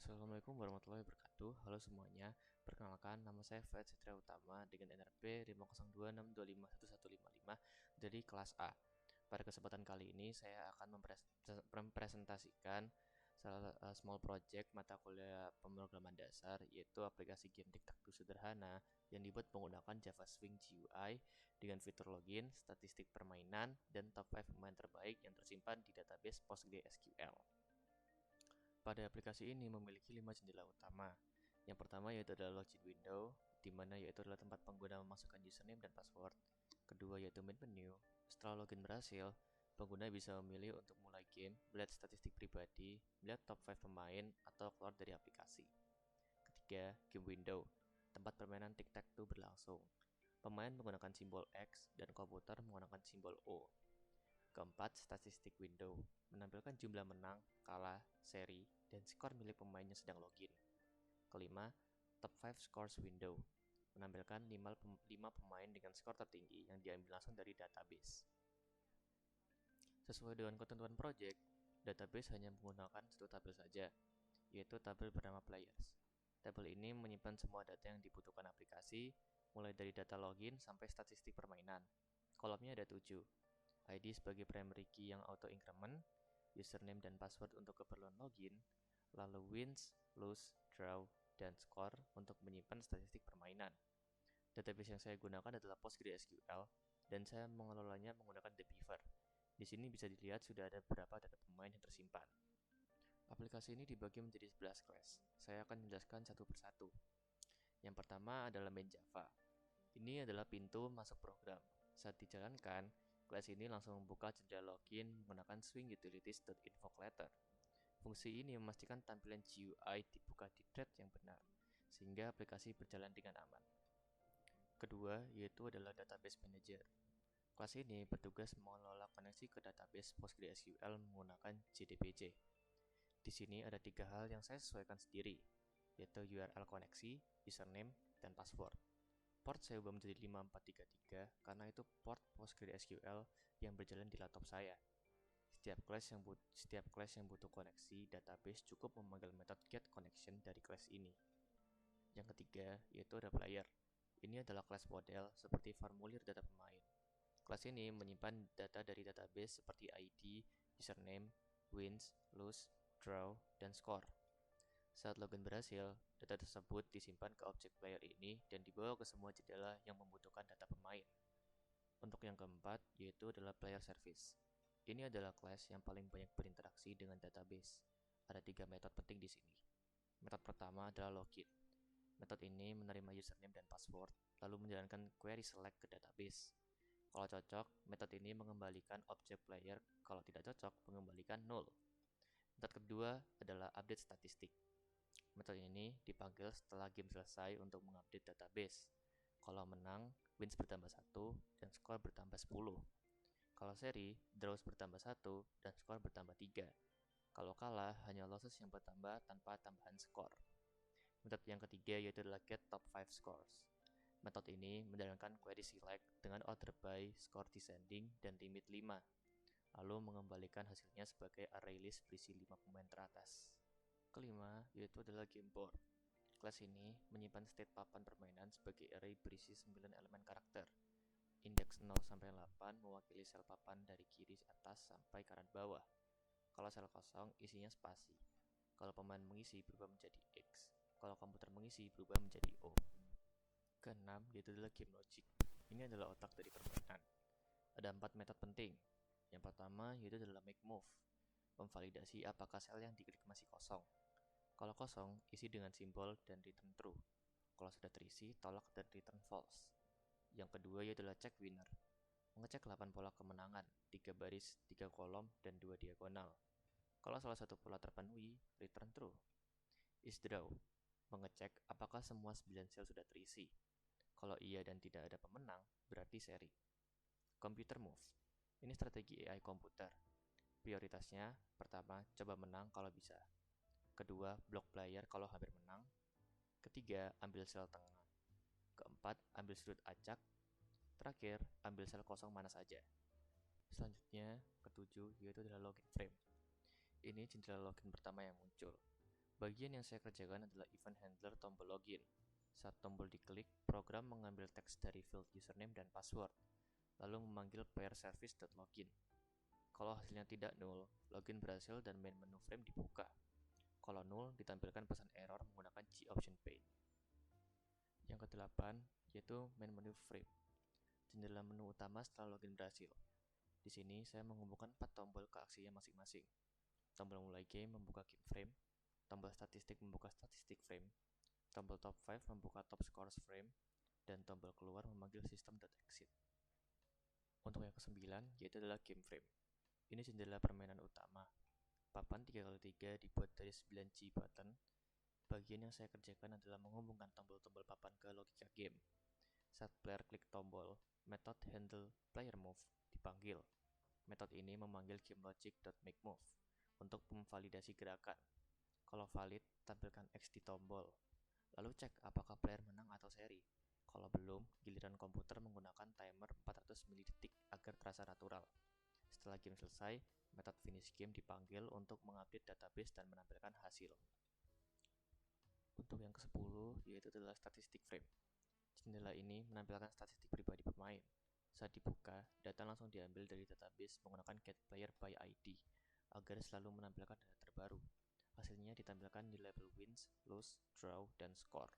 Assalamualaikum warahmatullahi wabarakatuh. Halo semuanya, perkenalkan nama saya Fred Setria Utama dengan NRP 502625155 dari kelas A. Pada kesempatan kali ini saya akan mempresentasikan small project mata kuliah pemrograman dasar, yaitu aplikasi game tic-tac-toe sederhana yang dibuat menggunakan Java Swing GUI dengan fitur login, statistik permainan, dan top 5 pemain terbaik yang tersimpan di database PostgreSQL. Pada aplikasi ini memiliki 5 jendela utama. Yang pertama yaitu adalah login window, di mana yaitu adalah tempat pengguna memasukkan username dan password. Kedua yaitu main menu. Setelah login berhasil, pengguna bisa memilih untuk mulai game, melihat statistik pribadi, melihat top 5 pemain, atau keluar dari aplikasi. Ketiga, game window, tempat permainan tic-tac-toe berlangsung. Pemain menggunakan simbol X dan komputer menggunakan simbol O. Keempat, statistik window, menampilkan jumlah menang, kalah, seri, dan skor milik pemain yang sedang login. Kelima, top 5 scores window, menampilkan 5 pemain dengan skor tertinggi yang diambil langsung dari database. Sesuai dengan ketentuan project, database hanya menggunakan satu tabel saja, yaitu tabel bernama players. Tabel ini menyimpan semua data yang dibutuhkan aplikasi, mulai dari data login sampai statistik permainan. Kolomnya ada 7, ID sebagai primary key yang auto-increment, username dan password untuk keperluan login, lalu wins, lose, draw, dan score untuk menyimpan statistik permainan. Database yang saya gunakan adalah PostgreSQL, dan saya mengelolanya menggunakan The Beaver. Di sini bisa dilihat sudah ada beberapa data pemain yang tersimpan. Aplikasi ini dibagi menjadi 11 kelas. Saya akan menjelaskan satu persatu. Yang pertama adalah main Java. Ini adalah pintu masuk program. Saat dijalankan, kelas ini langsung membuka jendela login menggunakan swing-utilities.invoke-letter. Fungsi ini memastikan tampilan GUI dibuka di thread yang benar, sehingga aplikasi berjalan dengan aman. Kedua, yaitu adalah Database Manager. Kelas ini bertugas mengelola koneksi ke database PostgreSQL menggunakan JDBC. Di sini ada 3 hal yang saya sesuaikan sendiri, yaitu URL koneksi, username, dan password. Port saya ubah menjadi 5433 karena itu port PostgreSQL yang berjalan di laptop saya. Setiap kelas yang butuh koneksi database cukup memanggil metode getConnection dari kelas ini. Yang ketiga yaitu ada player. Ini adalah kelas model seperti formulir data pemain. Kelas ini menyimpan data dari database seperti ID, username, wins, lose, draw, dan score. Saat login berhasil, data tersebut disimpan ke objek player ini dan dibawa ke semua jendela yang membutuhkan data pemain. Untuk yang keempat, yaitu adalah player service. Ini adalah kelas yang paling banyak berinteraksi dengan database. Ada 3 metode penting di sini. Metode pertama adalah login. Metode ini menerima username dan password, lalu menjalankan query select ke database. Kalau cocok, metode ini mengembalikan objek player. Kalau tidak cocok, mengembalikan null. Metode kedua adalah update statistik. Metode ini dipanggil setelah game selesai untuk mengupdate database. Kalau menang, wins bertambah 1 dan skor bertambah 10. Kalau seri, draws bertambah 1 dan skor bertambah 3. Kalau kalah, hanya losses yang bertambah tanpa tambahan skor. Metode yang ketiga yaitu adalah get top 5 scores. Metode ini menjalankan query select dengan order by, score descending, dan limit 5. Lalu mengembalikan hasilnya sebagai array list berisi 5 pemain teratas. Kelima, yaitu adalah game board. Kelas ini menyimpan state papan permainan sebagai array berisi 9 elemen karakter. Indeks 0-8 mewakili sel papan dari kiri atas sampai kanan bawah. Kalau sel kosong, isinya spasi. Kalau pemain mengisi berubah menjadi X. Kalau komputer mengisi berubah menjadi O. Keenam, yaitu adalah game logic. Ini adalah otak dari permainan. Ada 4 metode penting. Yang pertama, yaitu adalah make move. Memvalidasi apakah sel yang diklik masih kosong. Kalau kosong, isi dengan simbol dan return true. Kalau sudah terisi, tolak dan return false. Yang kedua yaitu adalah check winner. Mengecek 8 pola kemenangan, 3 baris, 3 kolom, dan 2 diagonal. Kalau salah satu pola terpenuhi, return true. Is draw. Mengecek apakah semua 9 sel sudah terisi. Kalau iya dan tidak ada pemenang, berarti seri. Computer move. Ini strategi AI komputer. Prioritasnya, pertama, coba menang kalau bisa. Kedua, block player kalau hampir menang. Ketiga, ambil sel tengah. Keempat, ambil sudut acak. Terakhir, ambil sel kosong mana saja. Selanjutnya, ketujuh, yaitu adalah login frame. Ini jendela login pertama yang muncul. Bagian yang saya kerjakan adalah event handler tombol login. Saat tombol diklik, program mengambil teks dari field username dan password, lalu memanggil player service.login. Kalau hasilnya tidak null, login berhasil dan main menu frame dibuka. Kalau null, ditampilkan pesan error menggunakan G-option pane. Yang ke-8, yaitu main menu frame. Jendela menu utama setelah login berhasil. Di sini saya menghubungkan 4 tombol ke aksinya masing-masing. Tombol mulai game membuka game frame, tombol statistik membuka statistik frame, tombol top 5 membuka top scores frame, dan tombol keluar memanggil system.exit. Untuk yang ke-9, yaitu adalah game frame. Ini jendela permainan utama. Papan 3x3 dibuat dari 9G button. Bagian yang saya kerjakan adalah menghubungkan tombol-tombol papan ke logika game. Saat player klik tombol, metode handle player move dipanggil. Metode ini memanggil gameLogic.makeMove untuk memvalidasi gerakan. Kalau valid, tampilkan X di tombol. Lalu cek apakah player menang atau seri. Kalau belum, giliran komputer menggunakan timer 400 ml agar terasa natural. Setelah game selesai, metode finish game dipanggil untuk mengupdate database dan menampilkan hasil. Untuk yang ke-10, yaitu adalah statistik frame. Jendela ini menampilkan statistik pribadi pemain. Saat dibuka, data langsung diambil dari database menggunakan getPlayerById agar selalu menampilkan data terbaru. Hasilnya ditampilkan di label wins, lose, draw, dan score.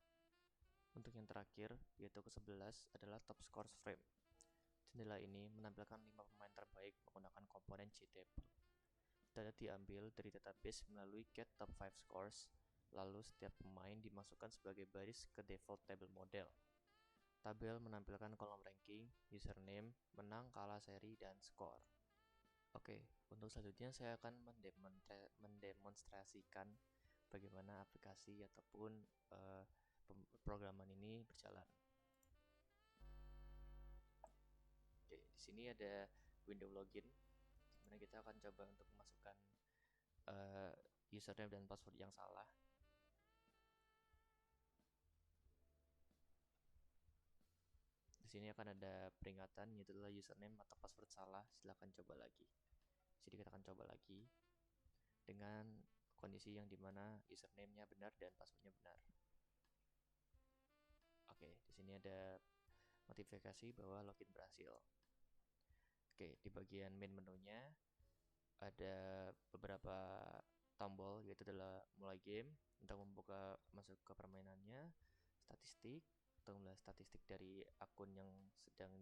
Untuk yang terakhir, yaitu ke-11 adalah top scores frame. Jendela ini menampilkan 5 pemain terbaik menggunakan komponen JTable. Data diambil dari database melalui get top 5 scores, lalu setiap pemain dimasukkan sebagai baris ke default table model. Tabel menampilkan kolom ranking, username, menang, kalah, seri, dan skor. Oke, untuk selanjutnya saya akan mendemonstrasikan bagaimana aplikasi ataupun pemrograman ini berjalan. Oke, di sini ada window login, di mana kita akan coba untuk memasukkan username dan password yang salah. Di sini akan ada peringatan, yaitu adalah username atau password salah, silahkan coba lagi. Jadi kita akan coba lagi dengan kondisi yang dimana username-nya benar dan passwordnya benar. Oke, di sini ada notifikasi bahwa login berhasil. Oke, di bagian main menunya ada beberapa tombol, yaitu adalah mulai game untuk membuka masuk ke permainannya, statistik untuk melihat statistik dari akun yang sedang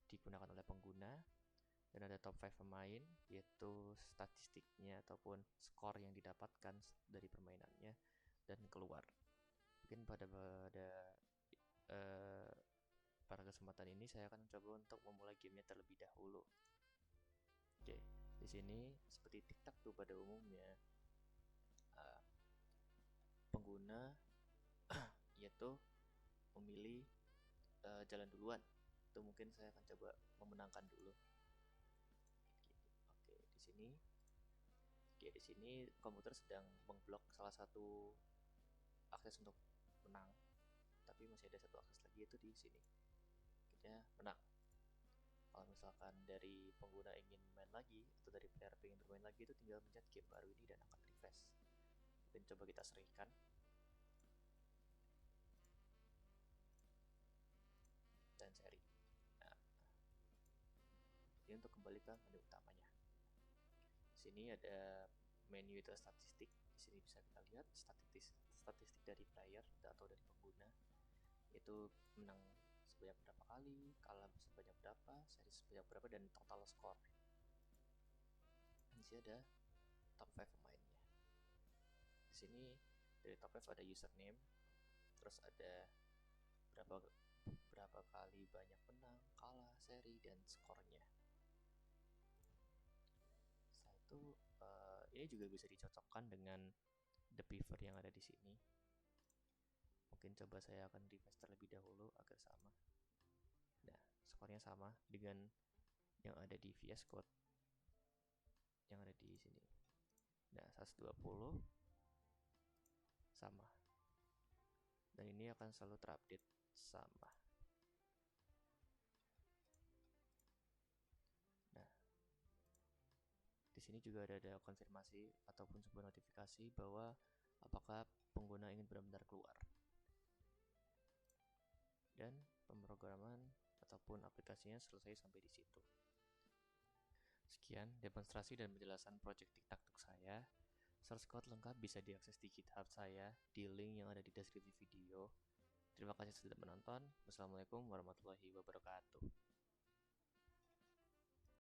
digunakan oleh pengguna, dan ada top 5 pemain, yaitu statistiknya ataupun skor yang didapatkan dari permainannya, dan keluar. Mungkin pada kesempatan ini saya akan mencoba untuk memulai gamenya terlebih dahulu. Oke, di sini seperti TikTok pada umumnya, pengguna yaitu memilih jalan duluan. Itu mungkin saya akan coba memenangkan dulu. Oke, di sini komputer sedang mengblok salah satu akses untuk menang, tapi masih ada satu akses lagi, yaitu di sini. Akhirnya menang. Kalau misalkan dari pengguna ingin main lagi atau dari player ingin bermain lagi, itu tinggal mencet game baru ini dan akan refresh. Mungkin coba kita seringkan. Dan seri. Nah, ini untuk kembali ke menu utamanya. Di sini ada menu itu statistik. Di sini bisa kita lihat statistik dari player atau dari pengguna, yaitu menang sebanyak berapa kali, kalah sebanyak berapa, seri sebanyak berapa, dan total score. Di sini ada top 5 pemainnya. Di sini dari top 5 ada username, terus ada berapa kali banyak menang, kalah, seri, dan skornya. Ini juga bisa dicocokkan dengan the beaver yang ada di sini. Mungkin coba saya akan refresh terlebih dahulu agar sama. Nah, skornya sama dengan yang ada di VS Code yang ada di sini. Nah, 120 sama. Dan ini akan selalu terupdate sama. Nah, di sini juga ada konfirmasi ataupun sebuah notifikasi bahwa apakah pengguna ingin benar-benar keluar. Dan pemrograman ataupun aplikasinya selesai sampai di situ. Sekian demonstrasi dan penjelasan project TikTok saya. Source code lengkap bisa diakses di GitHub saya di link yang ada di deskripsi video. Terima kasih sudah menonton. Wassalamualaikum warahmatullahi wabarakatuh.